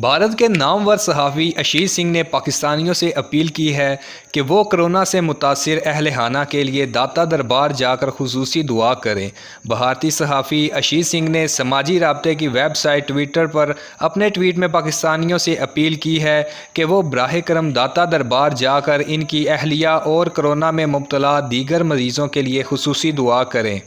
بھارت کے نامور صحافی اشیش سنگھ نے پاکستانیوں سے اپیل کی ہے کہ وہ کرونا سے متاثر اہل خانہ کے لیے داتا دربار جا کر خصوصی دعا کریں۔ بھارتی صحافی اشیش سنگھ نے سماجی رابطے کی ویب سائٹ ٹویٹر پر اپنے ٹویٹ میں پاکستانیوں سے اپیل کی ہے کہ وہ براہ کرم داتا دربار جا کر ان کی اہلیہ اور کرونا میں مبتلا دیگر مریضوں کے لیے خصوصی دعا کریں۔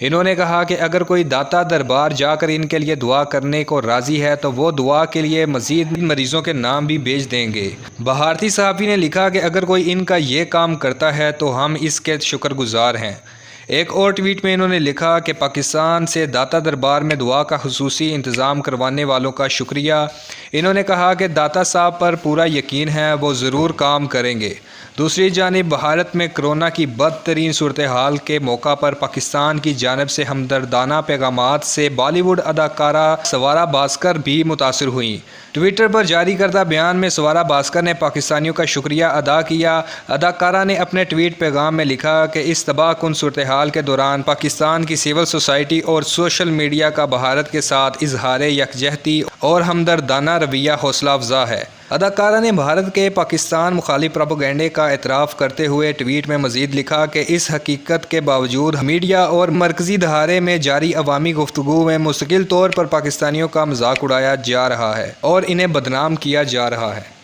انہوں نے کہا کہ اگر کوئی داتا دربار جا کر ان کے لیے دعا کرنے کو راضی ہے تو وہ دعا کے لیے مزید مریضوں کے نام بھی بھیج دیں گے۔ بھارتی صحافی نے لکھا کہ اگر کوئی ان کا یہ کام کرتا ہے تو ہم اس کے شکر گزار ہیں۔ ایک اور ٹویٹ میں انہوں نے لکھا کہ پاکستان سے داتا دربار میں دعا کا خصوصی انتظام کروانے والوں کا شکریہ۔ انہوں نے کہا کہ داتا صاحب پر پورا یقین ہے، وہ ضرور کام کریں گے۔ دوسری جانب بھارت میں کرونا کی بدترین صورتحال کے موقع پر پاکستان کی جانب سے ہمدردانہ پیغامات سے بالی ووڈ اداکارہ سوارا بھاسکر بھی متاثر ہوئیں۔ ٹویٹر پر جاری کردہ بیان میں سوارا بھاسکر نے پاکستانیوں کا شکریہ ادا کیا۔ اداکارہ نے اپنے ٹویٹ پیغام میں لکھا کہ اس تباہ کن صورتحال کے دوران پاکستان کی سول سوسائٹی اور سوشل میڈیا کا بھارت کے ساتھ اظہار یکجہتی اور ہمدردانہ رویہ حوصلہ افزا ہے۔ اداکارہ نے بھارت کے پاکستان مخالف پروپیگنڈے کا اعتراف کرتے ہوئے ٹویٹ میں مزید لکھا کہ اس حقیقت کے باوجود میڈیا اور مرکزی دھارے میں جاری عوامی گفتگو میں مستقل طور پر پاکستانیوں کا مذاق اڑایا جا رہا ہے اور انہیں بدنام کیا جا رہا ہے۔